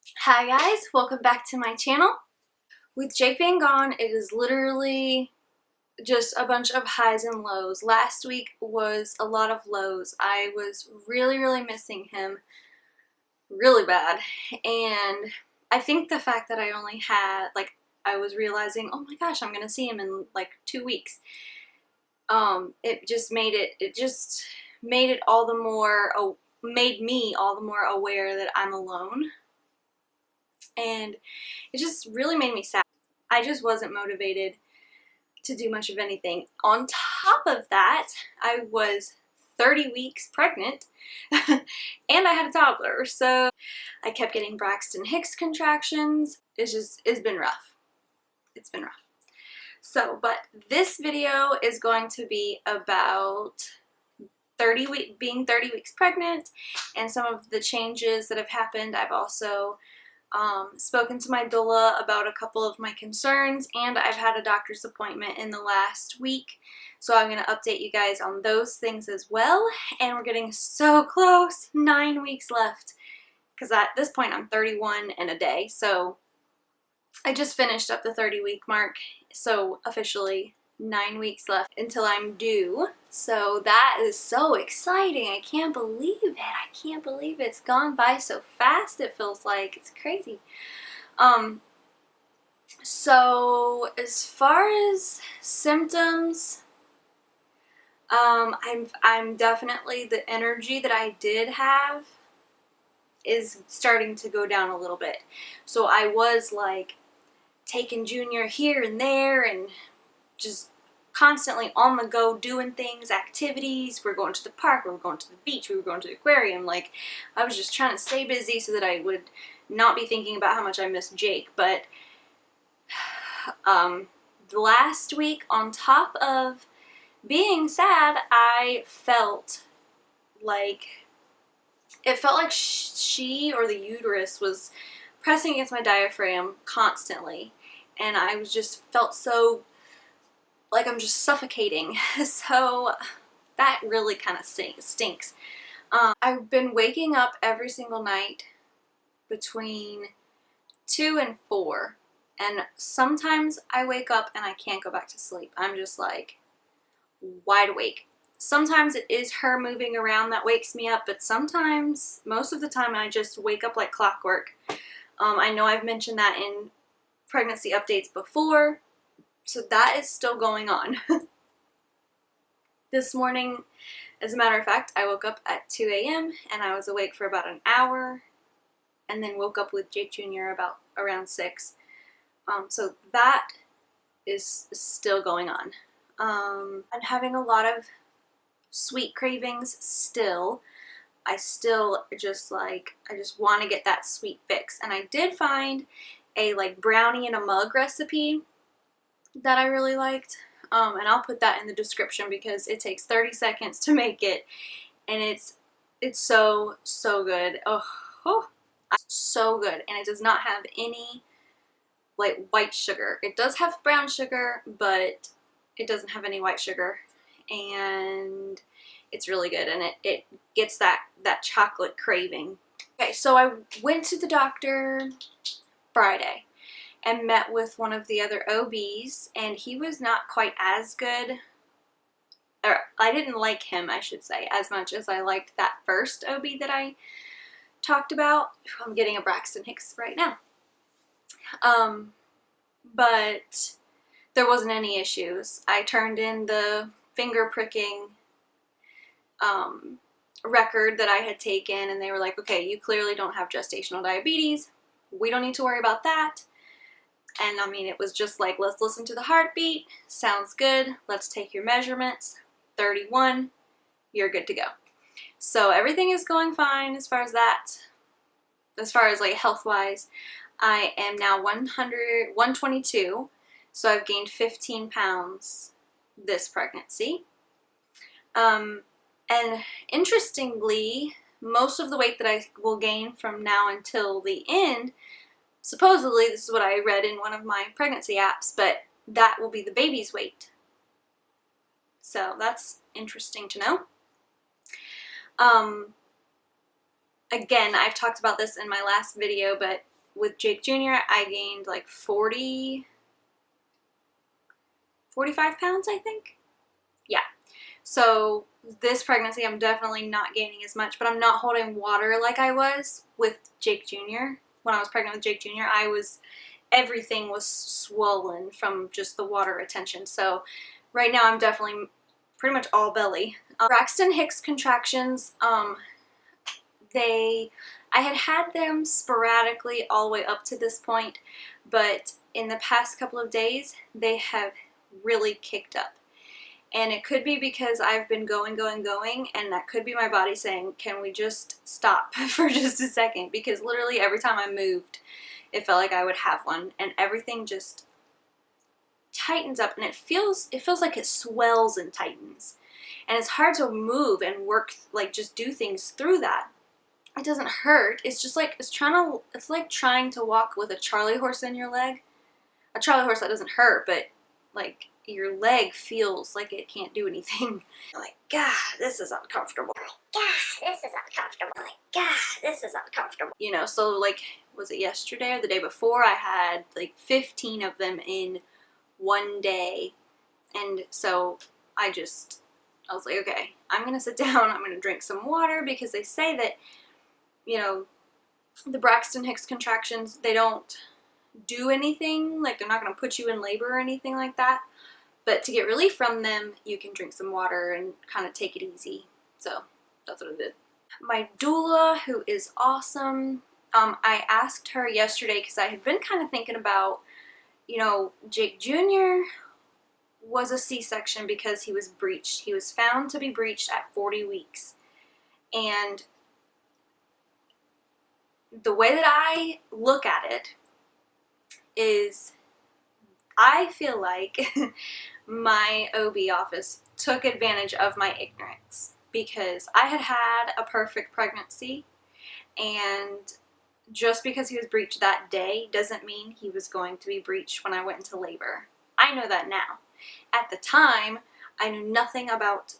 Hi guys, welcome back to my channel. With Jake being gone, it is literally just a bunch of highs and lows. Last week was a lot of lows. I was really missing him really bad, and I think the fact that I only had, I was realizing, oh my gosh, I'm gonna see him in like 2 weeks. It just made it all the more, made me all the more aware that I'm alone, and it just really made me sad. I just wasn't motivated to do much of anything. On top of that, I was 30 weeks pregnant and I had a toddler, so I kept getting Braxton Hicks contractions. It's been rough. It's been rough. So, but this video is going to be about being 30 weeks pregnant and some of the changes that have happened. I've also spoken to my doula about a couple of my concerns, and I've had a doctor's appointment in the last week, so I'm going to update you guys on those things as well. And we're getting so close, 9 weeks left, because at this point I'm 31 and a day, so I just finished up the 30-week mark, so officially 9 weeks left until I'm due. So that is so exciting. I can't believe it. I can't believe it's gone by so fast. It feels like it's crazy. So as far as symptoms, I'm definitely, the energy that I did have is starting to go down a little bit. So I was like taking Junior here and there and just constantly on the go doing things, activities. We're going to the park, we were going to the beach, we were going to the aquarium. Like, I was just trying to stay busy so that I would not be thinking about how much I miss Jake. But last week, on top of being sad, I felt like, it felt like she or the uterus was pressing against my diaphragm constantly, and I was just felt so like I'm just suffocating. So that really kind of stinks. I've been waking up every single night between 2 and 4, and sometimes I wake up and I can't go back to sleep. I'm just like wide awake. Sometimes it is her moving around that wakes me up, but sometimes, most of the time, I just wake up like clockwork. I know I've mentioned that in pregnancy updates before, so that is still going on. This morning, as a matter of fact, I woke up at 2 a.m. and I was awake for about an hour, and then woke up with Jake Jr. about around 6. So that is still going on. I'm having a lot of sweet cravings still. I still just I just want to get that sweet fix. And I did find a like brownie in a mug recipe that I really liked. And I'll put that in the description because it takes 30 seconds to make it, and it's so good. Oh, so good. And it does not have any like white sugar. It does have brown sugar, but it doesn't have any white sugar, and it's really good, and it gets that chocolate craving. Okay, so I went to the doctor Friday and met with one of the other OBs, and he was not quite as good, or I didn't like him, I should say, as much as I liked that first OB that I talked about. I'm getting a Braxton Hicks right now. But there wasn't any issues. I turned in the finger pricking record that I had taken, and they were like, okay, you clearly don't have gestational diabetes. We don't need to worry about that. And I mean, it was just like, let's listen to the heartbeat. Sounds good. Let's take your measurements. 31. You're good to go. So everything is going fine as far as that. As far as like health-wise, I am now 122. So I've gained 15 pounds this pregnancy. And interestingly, most of the weight that I will gain from now until the end, supposedly, this is what I read in one of my pregnancy apps, but that will be the baby's weight. So that's interesting to know. Again, I've talked about this in my last video, but with Jake Jr., I gained like 45 pounds, I think. Yeah. So this pregnancy, I'm definitely not gaining as much, but I'm not holding water like I was with Jake Jr. When I was pregnant with Jake Jr., everything was swollen from just the water retention. So right now I'm definitely pretty much all belly. Braxton Hicks contractions, I had them sporadically all the way up to this point, but in the past couple of days, they have really kicked up. And it could be because I've been going, and that could be my body saying, can we just stop for just a second? Because literally every time I moved, it felt like I would have one, and everything just tightens up, and it feels like it swells and tightens. And it's hard to move and work, like just do things through that. It doesn't hurt. It's just like, it's like trying to walk with a Charlie horse in your leg. A Charlie horse that doesn't hurt, but like your leg feels like it can't do anything. Like, God, this is uncomfortable. Like, God, this is uncomfortable. Like, God, this is uncomfortable. You know, so like, was it yesterday or the day before? I had like 15 of them in one day. And so I was like, okay, I'm gonna sit down, I'm gonna drink some water, because they say that, you know, the Braxton Hicks contractions, they don't do anything, like they're not going to put you in labor or anything like that, but to get relief from them, you can drink some water and kind of take it easy. So that's what I did. My doula, who is awesome, I asked her yesterday because I had been kind of thinking about, you know, Jake Jr. was a C-section because he was breached. He was found to be breached at 40 weeks. And the way that I look at it is, I feel like my OB office took advantage of my ignorance, because I had had a perfect pregnancy, and just because he was breached that day doesn't mean he was going to be breached when I went into labor. I know that now. At the time, I knew nothing about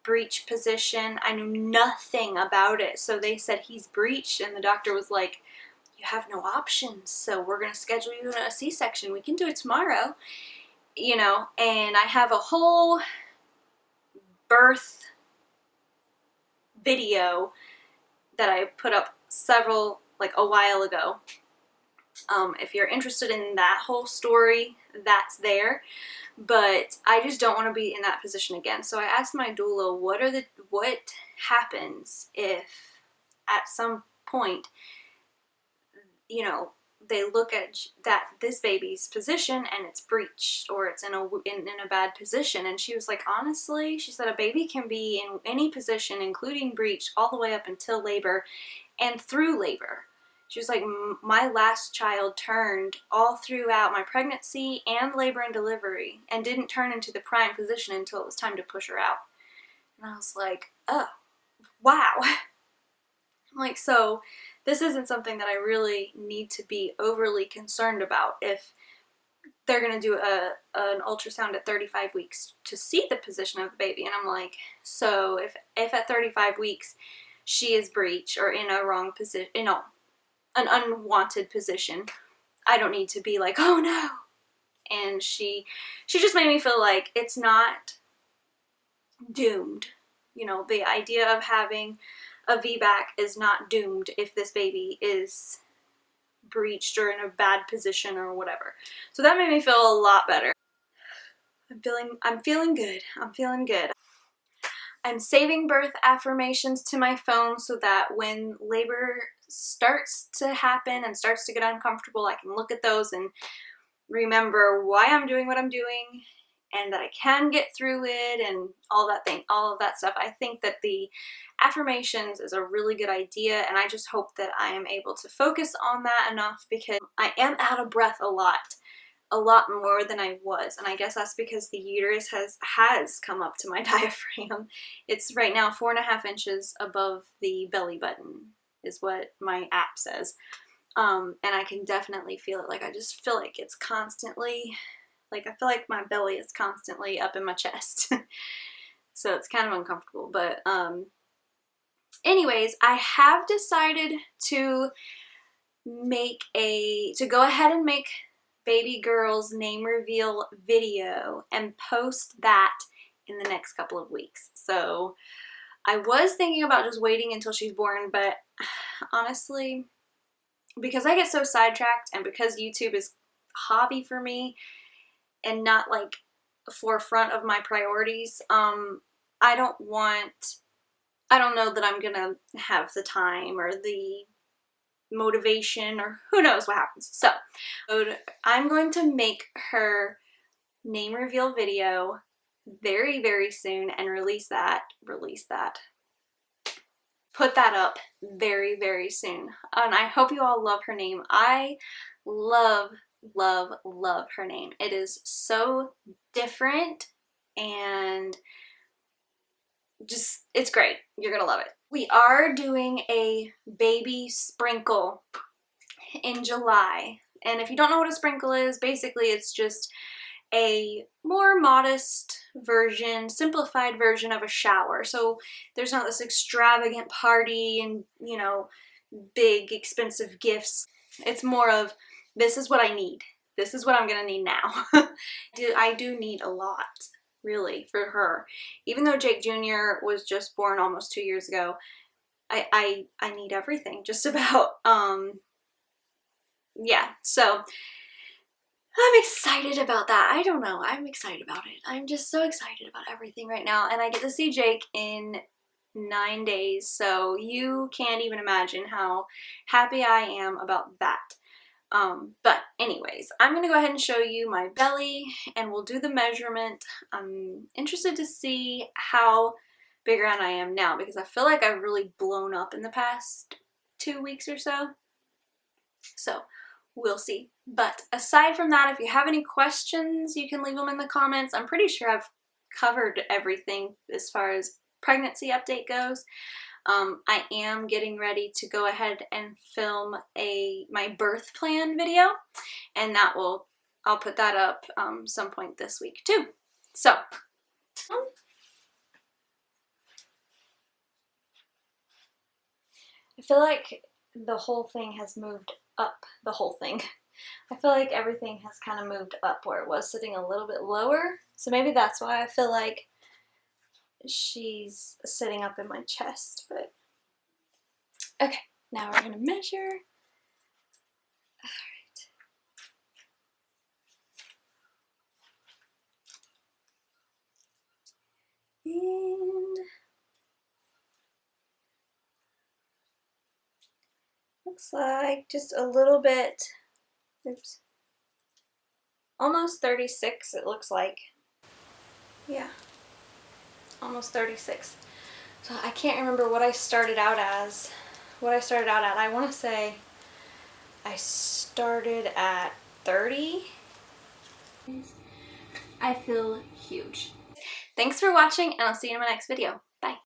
breech position. I knew nothing about it. So they said he's breached, and the doctor was like, you have no options, so we're going to schedule you a C-section. We can do it tomorrow. You know, and I have a whole birth video that I put up a while ago. If you're interested in that whole story, that's there. But I just don't want to be in that position again. So I asked my doula, what happens if at some point, you know, they look at this baby's position and it's breached, or it's in a bad position. And she was like, honestly, she said, a baby can be in any position, including breech, all the way up until labor and through labor. She was like, my last child turned all throughout my pregnancy and labor and delivery, and didn't turn into the prime position until it was time to push her out. And I was like, oh, wow. I'm like, so this isn't something that I really need to be overly concerned about if they're going to do an ultrasound at 35 weeks to see the position of the baby. And I'm like, so if at 35 weeks she is breech or in a wrong position, you know, an unwanted position, I don't need to be like, oh no. And she just made me feel like it's not doomed. You know, the idea of having a VBAC is not doomed if this baby is breached or in a bad position or whatever. So that made me feel a lot better. I'm feeling good. I'm feeling good. I'm saving birth affirmations to my phone so that when labor starts to happen and starts to get uncomfortable, I can look at those and remember why I'm doing what I'm doing, and that I can get through it, and all of that stuff. I think that the affirmations is a really good idea, and I just hope that I am able to focus on that enough, because I am out of breath a lot more than I was, and I guess that's because the uterus has come up to my diaphragm. It's right now 4.5 inches above the belly button is what my app says. And I can definitely feel it. Like, I just feel like it's constantly, like, I feel like my belly is constantly up in my chest. So it's kind of uncomfortable. But anyways, I have decided to go ahead and make baby girl's name reveal video and post that in the next couple of weeks. So I was thinking about just waiting until she's born, but honestly, because I get so sidetracked and because YouTube is a hobby for me and not like forefront of my priorities, I don't know that I'm gonna have the time or the motivation or who knows what happens. So I'm going to make her name reveal video very, very soon and release that, put that up very, very soon. And I hope you all love her name. I love, love, love her name. It is so different and just, it's great. You're gonna love it. We are doing a baby sprinkle in July. And if you don't know what a sprinkle is, basically it's just a more modest version, simplified version of a shower. So there's not this extravagant party and, you know, big expensive gifts. It's more of, this is what I need. This is what I'm gonna need now. I do need a lot, really, for her. Even though Jake Jr. was just born almost 2 years ago, I need everything, just about. Yeah, so I'm excited about that. I don't know, I'm excited about it. I'm just so excited about everything right now, and I get to see Jake in 9 days, so you can't even imagine how happy I am about that. But anyways, I'm gonna go ahead and show you my belly and we'll do the measurement. I'm interested to see how big around I am now because I feel like I've really blown up in the past 2 weeks or so. So we'll see. But aside from that, if you have any questions, you can leave them in the comments. I'm pretty sure I've covered everything as far as pregnancy update goes. I am getting ready to go ahead and film my birth plan video, and I'll put that up some point this week too. So I feel like the whole thing has moved up. The whole thing. I feel like everything has kind of moved up where it was sitting a little bit lower. So maybe that's why I feel like she's sitting up in my chest. But okay, now we're gonna measure. Alright. And looks like just a little bit, oops, almost 36 it looks like. Yeah, almost 36. So I can't remember what I started out as. I want to say I started at 30. I feel huge. Thanks for watching, and I'll see you in my next video.